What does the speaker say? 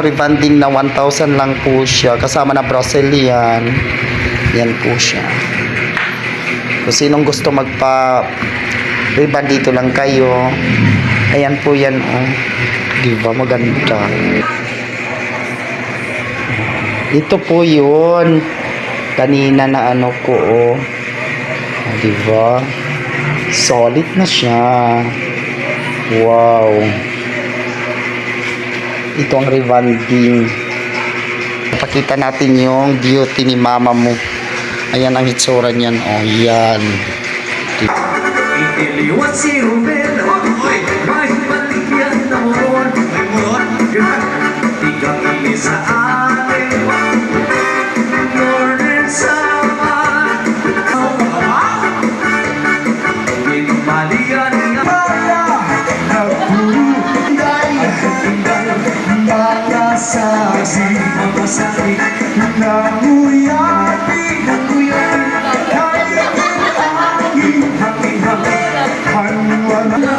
Rebanding na 1,000 lang po siya. Kasama na Brazilian. Yan po siya. Kung sinong gusto reband dito lang kayo. Ayan po yan. Oh. Diba? Maganda. Ito po yun. Kanina na ano ko. Oh. Diba? Solid na siya. Wow. Ito ang rebanding. Pakita natin yung beauty ni mama mo. Ayan ang itsura niyan. Oh, yan. Itiliwat si Ruben. Hoy! May baligyan na moron. May moron? Tigang ini sa akin. Lord sama. Pinmalian niya. Makasasi, makasasi. Nanguyati, nanguyati. Hangin, hangin, hangin. Hangin, hangin.